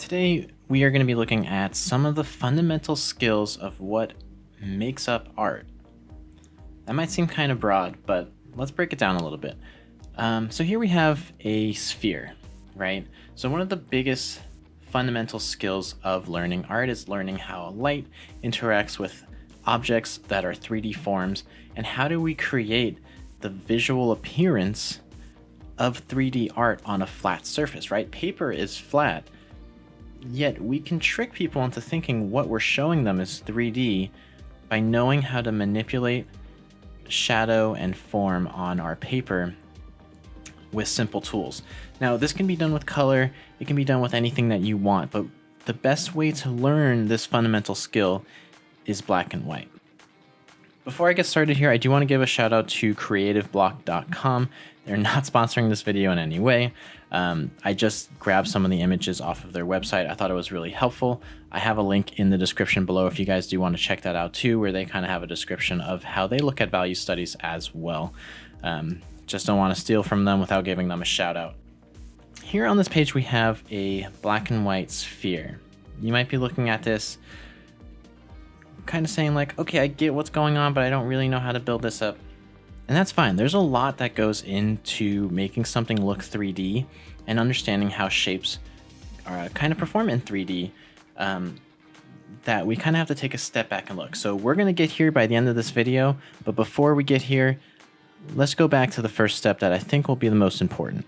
Today, we are going to be looking at some of the fundamental skills of what makes up art. That might seem kind of broad, but let's break it down a little bit. So here we have a sphere, right? So one of the biggest fundamental skills of learning art is learning how light interacts with objects that are 3D forms, and how do we create the visual appearance of 3D art on a flat surface, right? Paper is flat, yet we can trick people into thinking what we're showing them is 3D by knowing how to manipulate shadow and form on our paper with simple tools. Now, this can be done with color, it can be done with anything that you want, but the best way to learn this fundamental skill is black and white. Before I get started here, I do want to give a shout out to creativeblock.com. They're not sponsoring this video in any way. I just grabbed some of the images off of their website. I thought it was really helpful. I have a link in the description below if you guys do want to check that out too, where they kind of have a description of how they look at value studies as well. Just don't want to steal from them without giving them a shout out. Here on this page, we have a black and white sphere. You might be looking at this kind of saying like, okay, I get what's going on, but I don't really know how to build this up. And that's fine. There's a lot that goes into making something look 3D and understanding how shapes kind of perform in 3D, that we kind of have to take a step back and look. So we're going to get here by the end of this video, but before we get here, let's go back to the first step that I think will be the most important.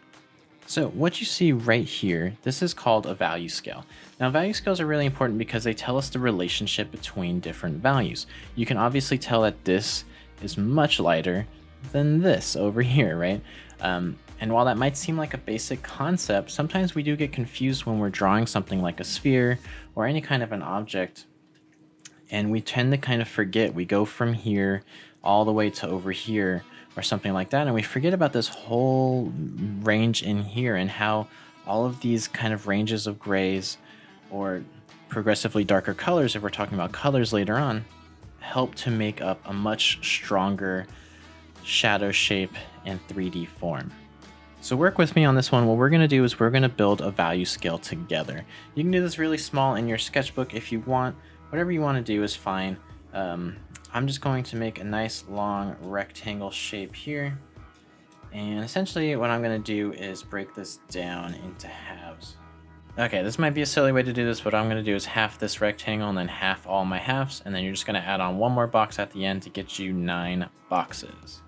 So what you see right here, this is called a value scale. Now, value scales are really important because they tell us the relationship between different values. You can obviously tell that this is much lighter than this over here, right? And while that might seem like a basic concept, sometimes we do get confused when we're drawing something like a sphere or any kind of an object, and we tend to kind of forget. We go from here all the way to over here or something like that, and we forget about this whole range in here and how all of these kind of ranges of grays or progressively darker colors, if we're talking about colors later on, help to make up a much stronger shadow shape and 3D form. So work with me on this one. What we're going to do is we're going to build a value scale together. You can do this really small in your sketchbook if you want. Whatever you want to do is fine. I'm just going to make a nice long rectangle shape here. And essentially what I'm going to do is break this down into halves. Okay, this might be a silly way to do this, but what I'm going to do is half this rectangle and then half all my halves, and then you're just going to add on one more box at the end to get you 9 boxes.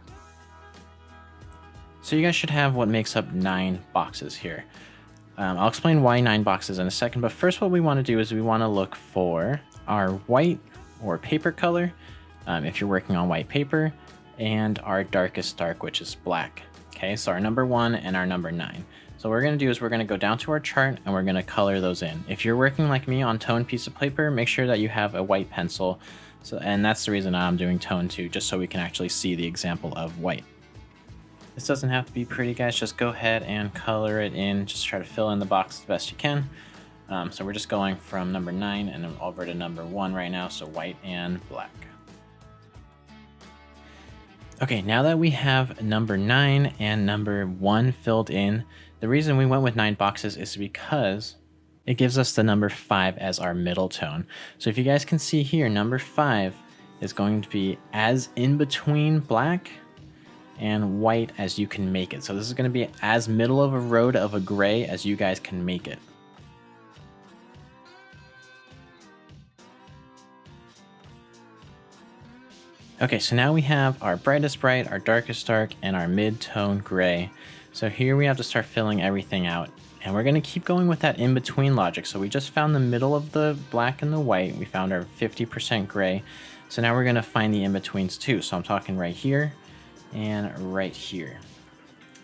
So you guys should have what makes up 9 boxes here. I'll explain why 9 boxes in a second, but first what we want to do is we want to look for our white or paper color, if you're working on white paper, and our darkest dark, which is black. Okay, so our number 1 and our number 9. So what we're going to do is we're going to go down to our chart and we're going to color those in. If you're working like me on toned piece of paper, make sure that you have a white pencil. And that's the reason I'm doing tone too, just so we can actually see the example of white. This doesn't have to be pretty, guys. Just go ahead and color it in. Just try to fill in the box the best you can. So we're just going from number 9 and over to number 1 right now. So white and black. Okay, now that we have number 9 and number 1 filled in, the reason we went with 9 boxes is because it gives us the number 5 as our middle tone. So if you guys can see here, number 5 is going to be as in between black and white as you can make it. So this is going to be as middle of a road of a gray as you guys can make it. Okay, so now we have our brightest bright, our darkest dark, and our mid-tone gray. So here we have to start filling everything out. And we're going to keep going with that in-between logic. So we just found the middle of the black and the white. We found our 50% gray. So now we're going to find the in-betweens too. So I'm talking right here and right here.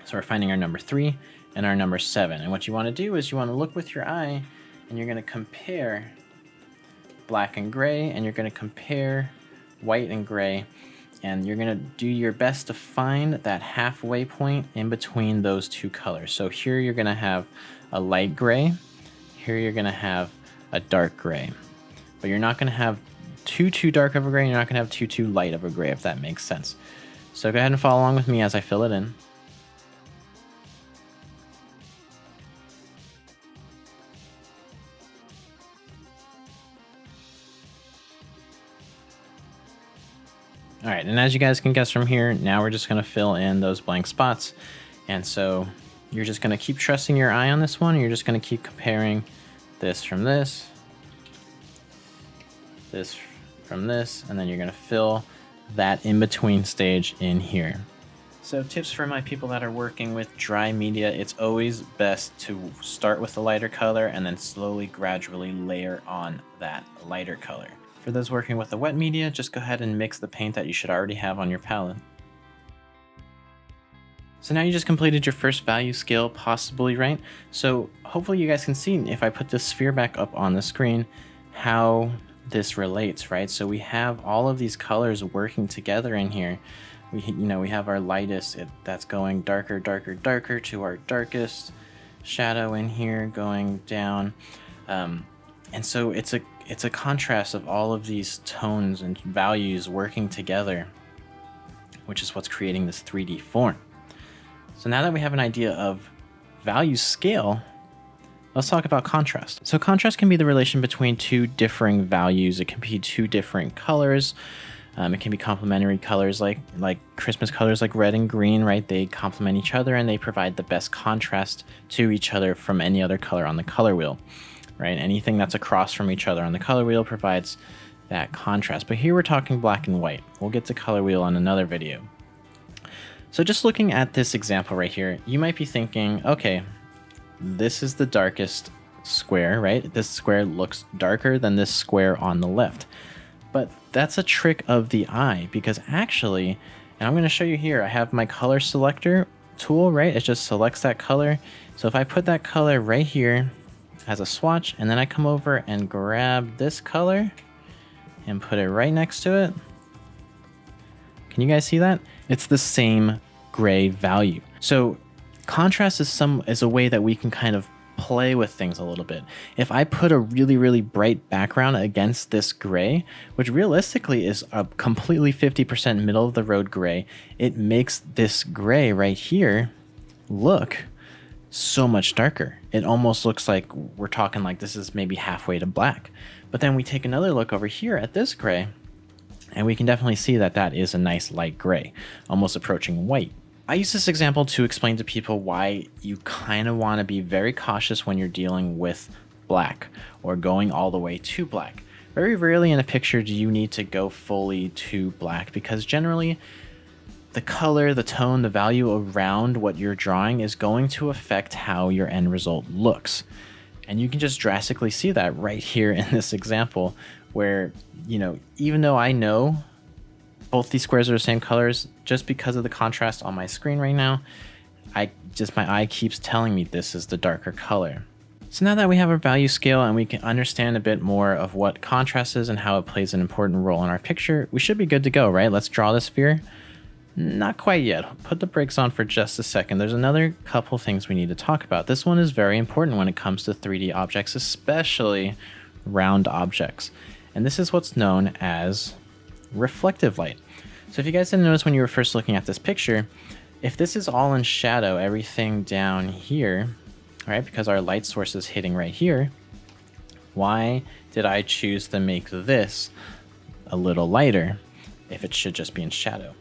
So we're finding our number 3 and our number 7. And what you want to do is you want to look with your eye and you're going to compare black and gray, and you're going to compare white and gray, and you're going to do your best to find that halfway point in between those two colors. So here you're going to have a light gray, here you're going to have a dark gray, but you're not going to have too dark of a gray, and you're not going to have too light of a gray, if that makes sense. So go ahead and follow along with me as I fill it in. All right, and as you guys can guess from here, now we're just gonna fill in those blank spots. And so you're just gonna keep trusting your eye on this one. You're just gonna keep comparing this from this from this, and then you're gonna fill that in-between stage in here. So tips for my people that are working with dry media, it's always best to start with the lighter color and then slowly, gradually layer on that lighter color. For those working with the wet media, just go ahead and mix the paint that you should already have on your palette. So now you just completed your first value scale, possibly, right? So hopefully you guys can see, if I put this sphere back up on the screen, how this relates, right? So we have all of these colors working together in here. We have our lightest, that's going darker, darker, darker to our darkest shadow in here going down. And so it's a contrast of all of these tones and values working together, which is what's creating this 3D form. So now that we have an idea of value scale, let's talk about contrast. So contrast can be the relation between two differing values. It can be two different colors. It can be complementary colors like Christmas colors like red and green, right? They complement each other and they provide the best contrast to each other from any other color on the color wheel, right? Anything that's across from each other on the color wheel provides that contrast. But here we're talking black and white. We'll get to color wheel on another video. So just looking at this example right here, you might be thinking, okay, this is the darkest square, right? This square looks darker than this square on the left. But that's a trick of the eye, because actually, and I'm going to show you here, I have my color selector tool, right? It just selects that color. So if I put that color right here as a swatch, and then I come over and grab this color and put it right next to it, can you guys see that? It's the same gray value. So contrast is a way that we can kind of play with things a little bit. If I put a really, really bright background against this gray, which realistically is a completely 50% middle of the road gray, it makes this gray right here look so much darker. It almost looks like we're talking like this is maybe halfway to black. But then we take another look over here at this gray, and we can definitely see that that is a nice light gray, almost approaching white. I use this example to explain to people why you kind of want to be very cautious when you're dealing with black or going all the way to black. Very rarely in a picture do you need to go fully to black, because generally the color, the tone, the value around what you're drawing is going to affect how your end result looks. And you can just drastically see that right here in this example where, even though I know both these squares are the same colors, just because of the contrast on my screen right now, my eye keeps telling me this is the darker color. So now that we have our value scale and we can understand a bit more of what contrast is and how it plays an important role in our picture, we should be good to go, right? Let's draw the sphere. Not quite yet. Put the brakes on for just a second. There's another couple things we need to talk about. This one is very important when it comes to 3D objects, especially round objects. And this is what's known as reflective light. So if you guys didn't notice when you were first looking at this picture, if this is all in shadow, everything down here, right, because our light source is hitting right here, why did I choose to make this a little lighter if it should just be in shadow?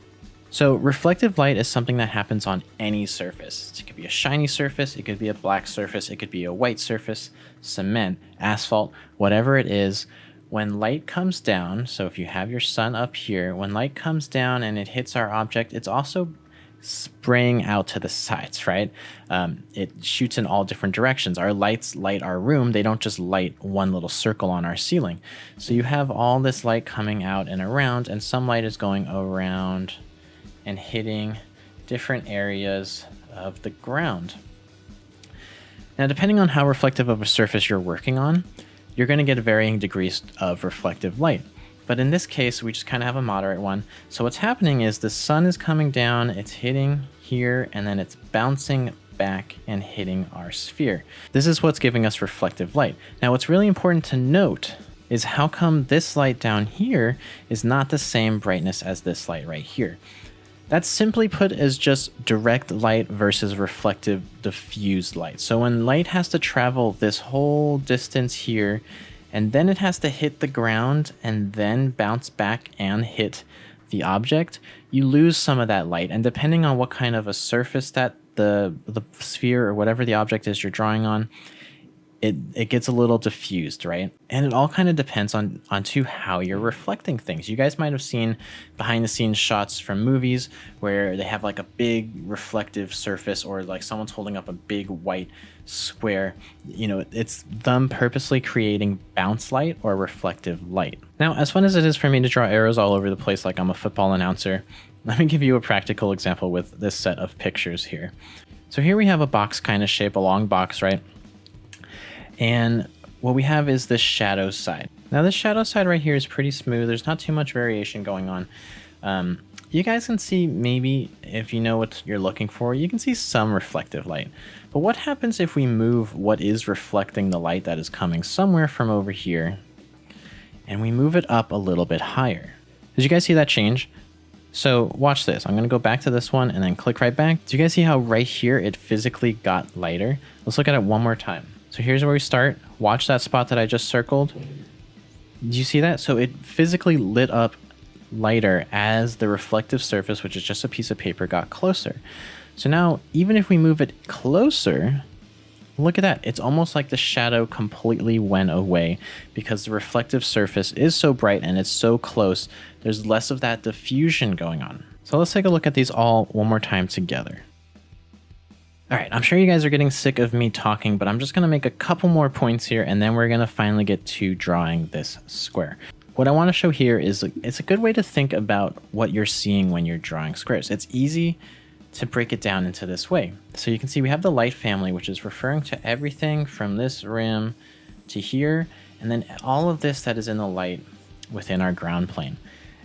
So reflective light is something that happens on any surface. It could be a shiny surface, it could be a black surface, it could be a white surface, cement, asphalt, whatever it is. When light comes down, so if you have your sun up here, when light comes down and it hits our object, it's also spraying out to the sides, right? It shoots in all different directions. Our lights light our room. They don't just light one little circle on our ceiling. So you have all this light coming out and around, and some light is going around and hitting different areas of the ground. Now, depending on how reflective of a surface you're working on, you're going to get varying degrees of reflective light. But in this case, we just kind of have a moderate one. So what's happening is the sun is coming down, it's hitting here, and then it's bouncing back and hitting our sphere. This is what's giving us reflective light. Now, what's really important to note is how come this light down here is not the same brightness as this light right here. That's simply put as just direct light versus reflective diffused light. So when light has to travel this whole distance here, and then it has to hit the ground and then bounce back and hit the object, you lose some of that light. And depending on what kind of a surface that the sphere or whatever the object is you're drawing on, it gets a little diffused, right? And it all kind of depends onto how you're reflecting things. You guys might have seen behind the scenes shots from movies where they have like a big reflective surface, or like someone's holding up a big white square. You know, it's them purposely creating bounce light or reflective light. Now, as fun as it is for me to draw arrows all over the place like I'm a football announcer, let me give you a practical example with this set of pictures here. So here we have a box kind of shape, a long box, right? And what we have is this shadow side. Now this shadow side right here is pretty smooth. There's not too much variation going on. You guys can see, maybe if you know what you're looking for, you can see some reflective light. But what happens if we move what is reflecting the light that is coming somewhere from over here, and we move it up a little bit higher? Did you guys see that change? So watch this. I'm going to go back to this one and then click right back. Do you guys see how right here it physically got lighter? Let's look at it one more time. So here's where we start. Watch that spot that I just circled. Do you see that? So it physically lit up lighter as the reflective surface, which is just a piece of paper, got closer. So now, even if we move it closer, look at that. It's almost like the shadow completely went away because the reflective surface is so bright and it's so close. There's less of that diffusion going on. So let's take a look at these all one more time together. All right, I'm sure you guys are getting sick of me talking, but I'm just gonna make a couple more points here and then we're gonna finally get to drawing this square. What I wanna show here is it's a good way to think about what you're seeing when you're drawing squares. It's easy to break it down into this way. So you can see we have the light family, which is referring to everything from this rim to here, and then all of this that is in the light within our ground plane.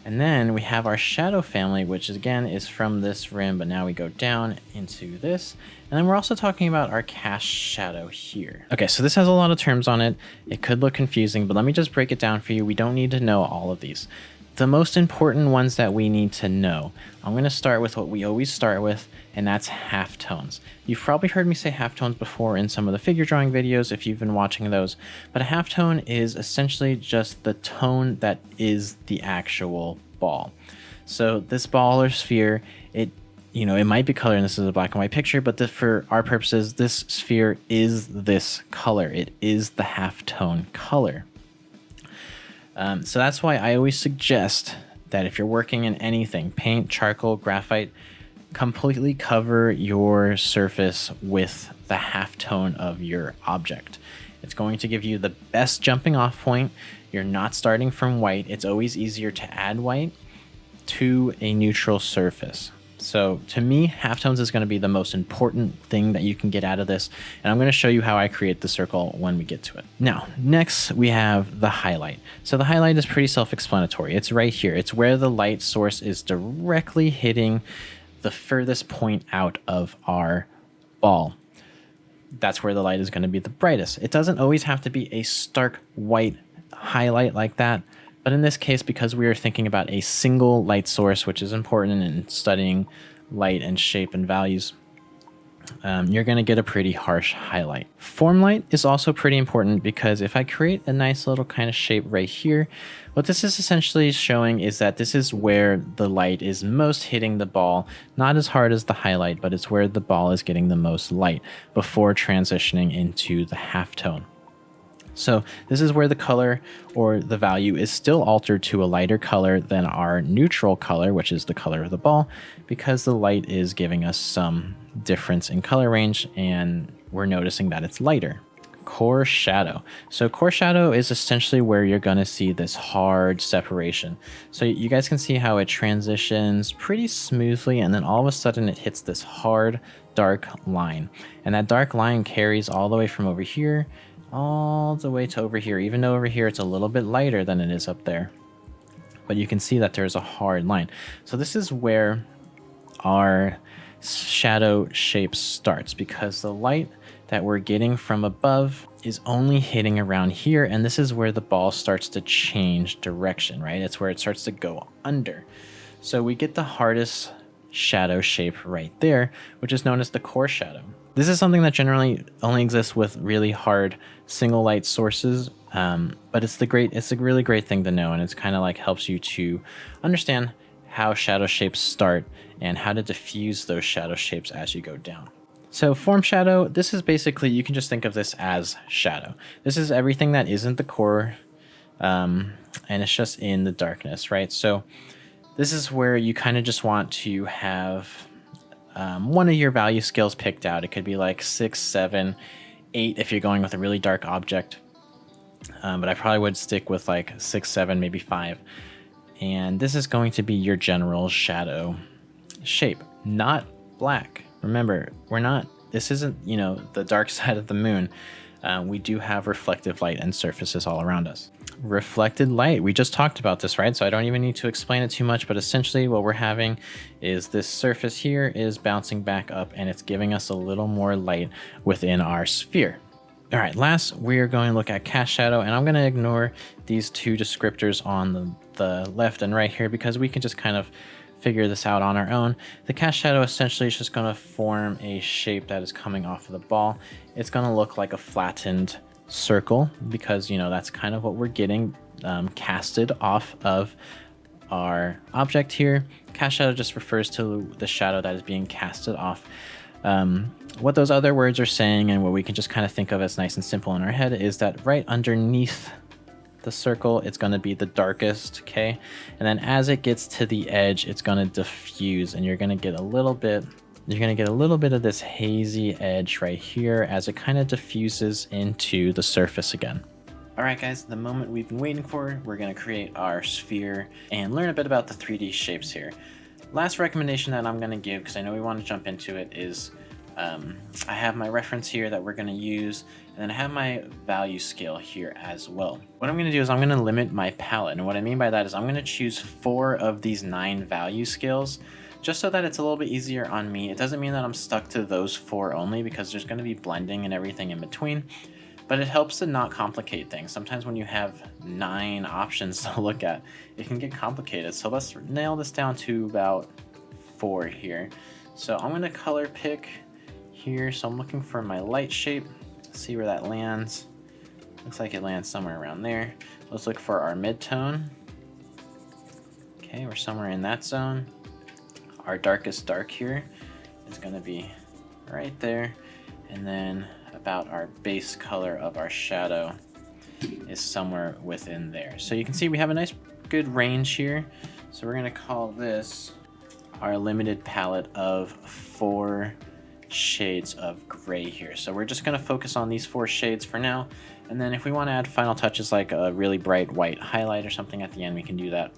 And then we have our shadow family, which again is from this rim, but now we go down into this. And then we're also talking about our cast shadow here. Okay, so this has a lot of terms on it. It could look confusing, but let me just break it down for you. We don't need to know all of these. The most important ones that we need to know, I'm going to start with what we always start with, and that's halftones. You've probably heard me say halftones before in some of the figure drawing videos if you've been watching those, but a halftone is essentially just the tone that is the actual ball. So this ball or sphere, it might be colored, and this is a black and white picture, but for our purposes, this sphere is this color. It is the halftone color. So that's why I always suggest that if you're working in anything, paint, charcoal, graphite, completely cover your surface with the halftone of your object. It's going to give you the best jumping off point. You're not starting from white. It's always easier to add white to a neutral surface. So to me, halftones is going to be the most important thing that you can get out of this. And I'm going to show you how I create the circle when we get to it. Now, next we have the highlight. So the highlight is pretty self-explanatory. It's right here. It's where the light source is directly hitting the furthest point out of our ball. That's where the light is going to be the brightest. It doesn't always have to be a stark white highlight like that. But in this case, because we are thinking about a single light source, which is important in studying light and shape and values, you're going to get a pretty harsh highlight. Form light is also pretty important because if I create a nice little kind of shape right here, what this is essentially showing is that this is where the light is most hitting the ball, not as hard as the highlight, but it's where the ball is getting the most light before transitioning into the halftone. So this is where the color or the value is still altered to a lighter color than our neutral color, which is the color of the ball, because the light is giving us some difference in color range and we're noticing that it's lighter. Core shadow. So core shadow is essentially where you're going to see this hard separation. So you guys can see how it transitions pretty smoothly and then all of a sudden it hits this hard dark line. And that dark line carries all the way from over here all the way to over here, even though over here it's a little bit lighter than it is up there. But you can see that there's a hard line. So this is where our shadow shape starts, because the light that we're getting from above is only hitting around here, and this is where the ball starts to change direction, right? It's where it starts to go under. So we get the hardest shadow shape right there, which is known as the core shadow. This is something that generally only exists with really hard single light sources, but it's a really great thing to know, and it's kind of like helps you to understand how shadow shapes start and how to diffuse those shadow shapes as you go down. So form shadow, this is basically, you can just think of this as shadow. This is everything that isn't the core, and it's just in the darkness, right? So this is where you kind of just want to have one of your value scales picked out. It could be like 6, 7, 8 if you're going with a really dark object. But I probably would stick with like 6, 7, maybe 5. And this is going to be your general shadow shape, not black. Remember, this isn't, the dark side of the moon. We do have reflective light and surfaces all around us. Reflected light, we just talked about this, right? So I don't even need to explain it too much, but essentially what we're having is this surface here is bouncing back up and it's giving us a little more light within our sphere. All right, last we're going to look at cast shadow, and I'm going to ignore these two descriptors on the left and right here because we can just kind of figure this out on our own. The cast shadow essentially is just going to form a shape that is coming off of the ball. It's going to look like a flattened circle because that's kind of what we're getting casted off of our object here. Cast shadow just refers to the shadow that is being casted off. What those other words are saying, and what we can just kind of think of as nice and simple in our head, is that right underneath the circle it's going to be the darkest, okay, and then as it gets to the edge it's going to diffuse, and you're going to get a little bit of this hazy edge right here as it kind of diffuses into the surface again. All right, guys, the moment we've been waiting for. We're going to create our sphere and learn a bit about the 3D shapes here. Last recommendation that I'm going to give, because I know we want to jump into it, is I have my reference here that we're going to use, and then I have my value scale here as well. What I'm going to do is I'm going to limit my palette, and what I mean by that is I'm going to choose 4 of these 9 value scales, just so that it's a little bit easier on me. It doesn't mean that I'm stuck to those 4 only, because there's going to be blending and everything in between, but it helps to not complicate things. Sometimes when you have 9 options to look at, it can get complicated. So let's nail this down to about 4 here. So I'm going to color pick here. So I'm looking for my light shape, see where that lands. Looks like it lands somewhere around there. Let's look for our mid-tone. Okay, we're somewhere in that zone. Our darkest dark here is going to be right there, and then about our base color of our shadow is somewhere within there. So you can see we have a nice good range here. So we're going to call this our limited palette of 4 shades of gray here. So we're just going to focus on these 4 shades for now, and then if we want to add final touches like a really bright white highlight or something at the end, we can do that.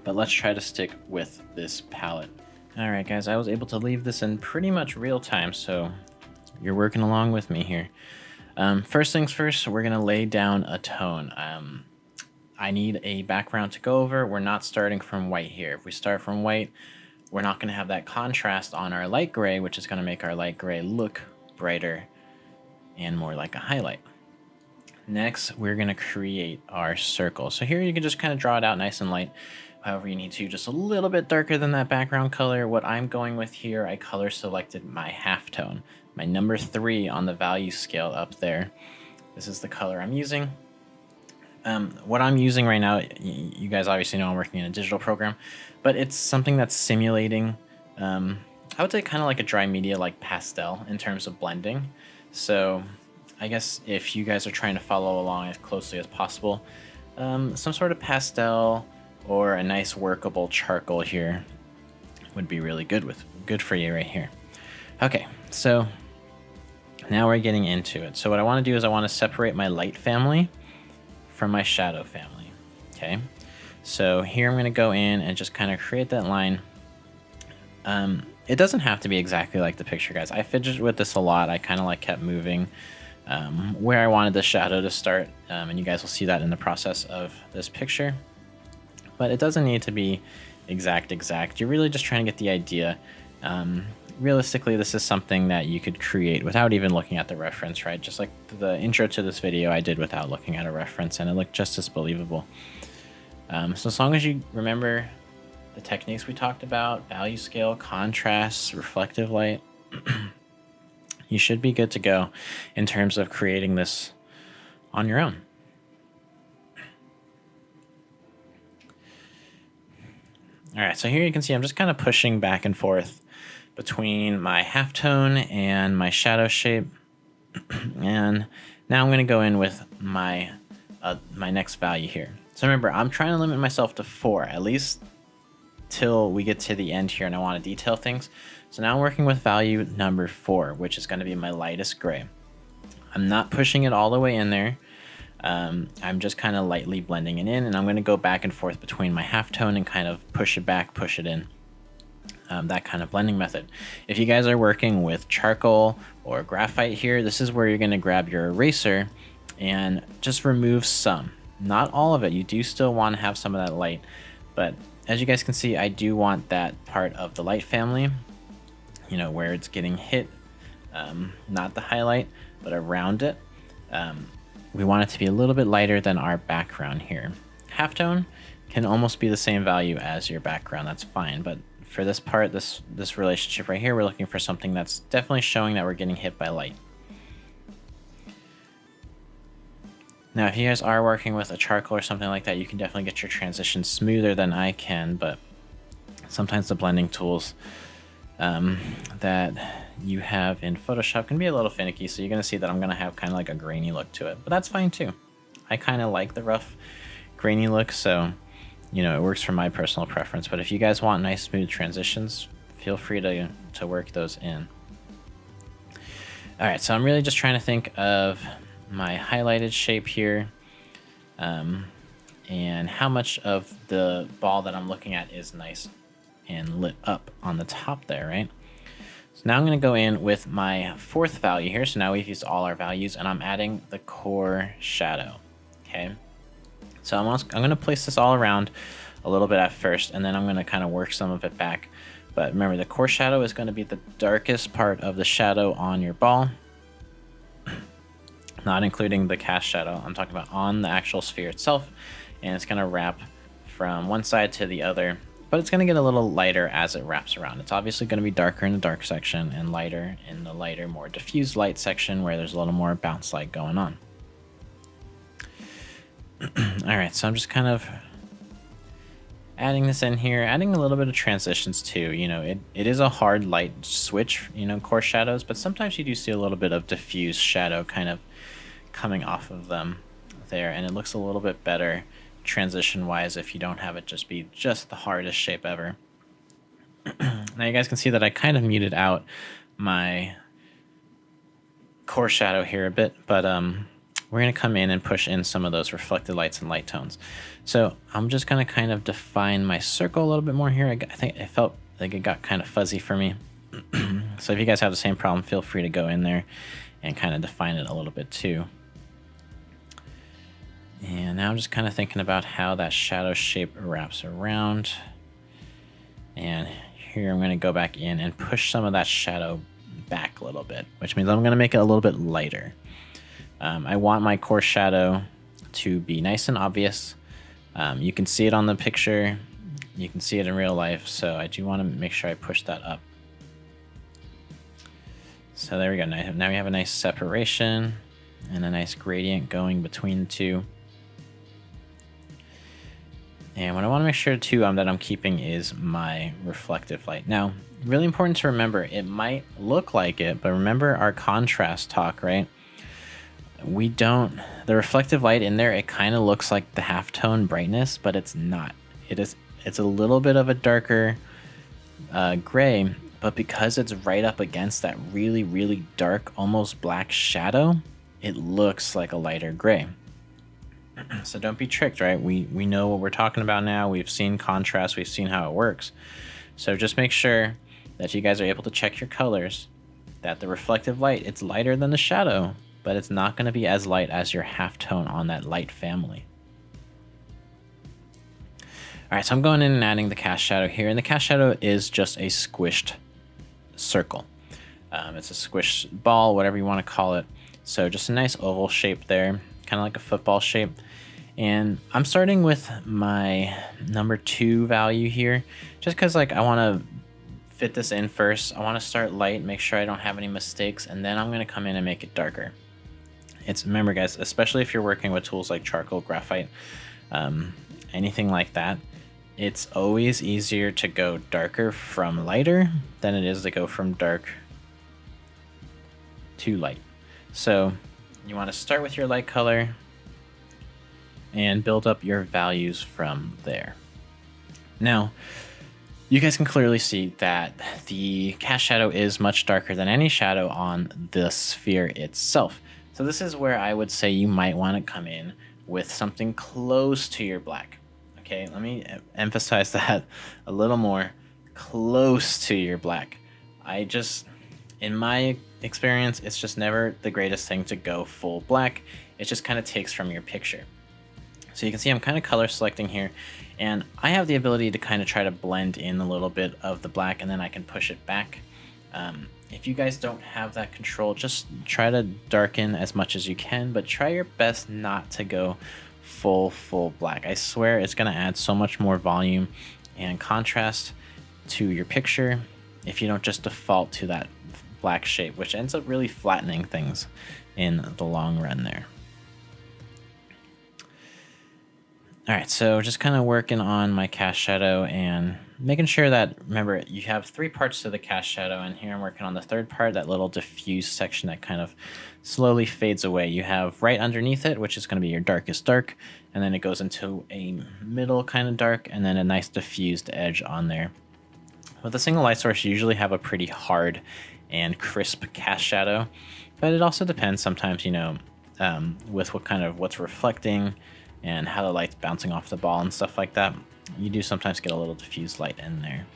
But let's try to stick with this palette. All right, guys, I was able to leave this in pretty much real time, so you're working along with me here. First things first, we're going to lay down a tone. I need a background to go over. We're not starting from white here. If we start from white, we're not going to have that contrast on our light gray, which is going to make our light gray look brighter and more like a highlight. Next, we're going to create our circle. So here you can just kind of draw it out nice and light. However you need to, just a little bit darker than that background color. What I'm going with here, I color selected my halftone, my number 3 on the value scale up there. This is the color I'm using. What I'm using right now, you guys obviously know I'm working in a digital program, but it's something that's simulating, I would say kind of like a dry media, like pastel in terms of blending. So I guess if you guys are trying to follow along as closely as possible, some sort of pastel or a nice workable charcoal here would be really good for you right here. Okay, so now we're getting into it. So what I want to do is I want to separate my light family from my shadow family. Okay, so here I'm going to go in and just kind of create that line. It doesn't have to be exactly like the picture, guys. I fidgeted with this a lot. I kind of like kept moving where I wanted the shadow to start, and you guys will see that in the process of this picture. But it doesn't need to be exact. You're really just trying to get the idea. Realistically, this is something that you could create without even looking at the reference, right? Just like the intro to this video I did without looking at a reference, and it looked just as believable. So as long as you remember the techniques we talked about, value scale, contrast, reflective light, you should be good to go in terms of creating this on your own. All right, so here you can see I'm just kind of pushing back and forth between my halftone and my shadow shape. And now I'm going to go in with my next value here. So remember, I'm trying to limit myself to 4, at least till we get to the end here and I want to detail things. So now I'm working with value number 4, which is going to be my lightest gray. I'm not pushing it all the way in there. I'm just kind of lightly blending it in, and I'm going to go back and forth between my halftone and kind of push it back, push it in. That kind of blending method. If you guys are working with charcoal or graphite here, this is where you're going to grab your eraser and just remove some. Not all of it. You do still want to have some of that light, but as you guys can see, I do want that part of the light family, you know, where it's getting hit, not the highlight, but around it. We want it to be a little bit lighter than our background here. Halftone can almost be the same value as your background. That's fine, but for this part, this relationship right here, we're looking for something that's definitely showing that we're getting hit by light. Now, if you guys are working with a charcoal or something like that, you can definitely get your transition smoother than I can, but sometimes the blending tools that you have in Photoshop can be a little finicky, so you're going to see that I'm going to have kind of like a grainy look to it, but that's fine too. I kind of like the rough, grainy look, so you know, it works for my personal preference, but if you guys want nice smooth transitions, feel free to work those in. All right, so I'm really just trying to think of my highlighted shape here, and how much of the ball that I'm looking at is nice and lit up on the top there, right? So now I'm going to go in with my 4th value here. So now we've used all our values, and I'm adding the core shadow. Okay. So I'm going to place this all around a little bit at first, and then I'm going to kind of work some of it back. But remember, the core shadow is going to be the darkest part of the shadow on your ball, not including the cast shadow. I'm talking about on the actual sphere itself, and it's going to wrap from one side to the other, but it's going to get a little lighter as it wraps around. It's obviously going to be darker in the dark section and lighter in the lighter, more diffused light section where there's a little more bounce light going on. All right, so I'm just kind of adding this in here, adding a little bit of transitions too. You know, it is a hard light switch, you know, core shadows, but sometimes you do see a little bit of diffused shadow kind of coming off of them there, and it looks a little bit better transition wise if you don't have it just be just the hardest shape ever. Now you guys can see that I kind of muted out my core shadow here a bit, but we're going to come in and push in some of those reflected lights and light tones. So I'm just going to kind of define my circle a little bit more here. I think it felt like it got kind of fuzzy for me. So if you guys have the same problem, feel free to go in there and kind of define it a little bit too. And now I'm just kind of thinking about how that shadow shape wraps around. And here I'm going to go back in and push some of that shadow back a little bit, which means I'm going to make it a little bit lighter. I want my core shadow to be nice and obvious. You can see it on the picture. You can see it in real life. So I do want to make sure I push that up. So there we go. Now we have a nice separation and a nice gradient going between the two. And what I want to make sure too that I'm keeping is my reflective light. Now, really important to remember, it might look like it, but remember our contrast talk, right? The reflective light in there, it kind of looks like the halftone brightness, but it's not. It's a little bit of a darker gray, but because it's right up against that really, really dark, almost black shadow, it looks like a lighter gray. So don't be tricked, right? We know what we're talking about now. We've seen contrast. We've seen how it works. So just make sure that you guys are able to check your colors, that the reflective light, it's lighter than the shadow, but it's not going to be as light as your halftone on that light family. All right, so I'm going in and adding the cast shadow here, and the cast shadow is just a squished circle. It's a squished ball, whatever you want to call it. So just a nice oval shape there, kind of like a football shape. And I'm starting with my number 2 value here, just because like I want to fit this in first. I want to start light, make sure I don't have any mistakes, and then I'm going to come in and make it darker. Remember guys, especially if you're working with tools like charcoal, graphite, anything like that, it's always easier to go darker from lighter than it is to go from dark to light. So you want to start with your light color and build up your values from there. Now, you guys can clearly see that the cast shadow is much darker than any shadow on the sphere itself. So this is where I would say you might want to come in with something close to your black. Okay, let me emphasize that a little more. Close to your black. In my experience, it's just never the greatest thing to go full black. It just kind of takes from your picture. So you can see I'm kind of color selecting here, and I have the ability to kind of try to blend in a little bit of the black, and then I can push it back. If you guys don't have that control, just try to darken as much as you can, but try your best not to go full black. I swear it's going to add so much more volume and contrast to your picture if you don't just default to that black shape, which ends up really flattening things in the long run there. All right, so just kind of working on my cast shadow and making sure that, remember, you have 3 parts to the cast shadow, and here I'm working on the 3rd part, that little diffuse section that kind of slowly fades away. You have right underneath it, which is going to be your darkest dark, and then it goes into a middle kind of dark, and then a nice diffused edge on there. With a single light source, you usually have a pretty hard and crisp cast shadow, but it also depends sometimes, with what's reflecting and how the light's bouncing off the ball and stuff like that. You do sometimes get a little diffused light in there.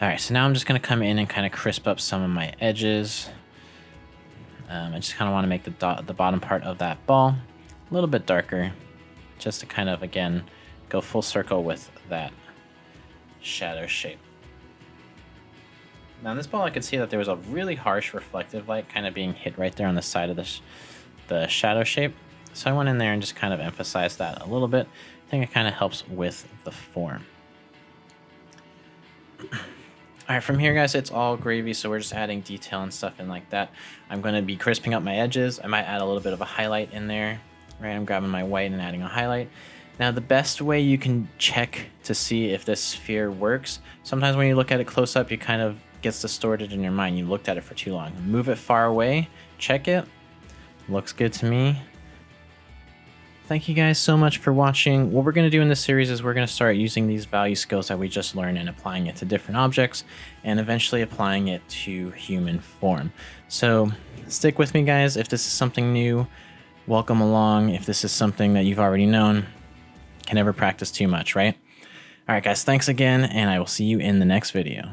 All right, so now I'm just going to come in and kind of crisp up some of my edges. I just kind of want to make the bottom part of that ball a little bit darker, just to kind of, again, go full circle with that shadow shape. Now in this ball, I could see that there was a really harsh reflective light kind of being hit right there on the side of the shadow shape. So I went in there and just kind of emphasized that a little bit. I think it kind of helps with the form. All right, from here, guys, it's all gravy, so we're just adding detail and stuff in like that. I'm going to be crisping up my edges. I might add a little bit of a highlight in there. Right, I'm grabbing my white and adding a highlight. Now, the best way you can check to see if this sphere works, sometimes when you look at it close up, it kind of gets distorted in your mind. You looked at it for too long. Move it far away, check it. Looks good to me. Thank you guys so much for watching. What we're going to do in this series is we're going to start using these value skills that we just learned and applying it to different objects, and eventually applying it to human form. So stick with me, guys. If this is something new, welcome along. If this is something that you've already known, can never practice too much, right? All right, guys, thanks again, and I will see you in the next video.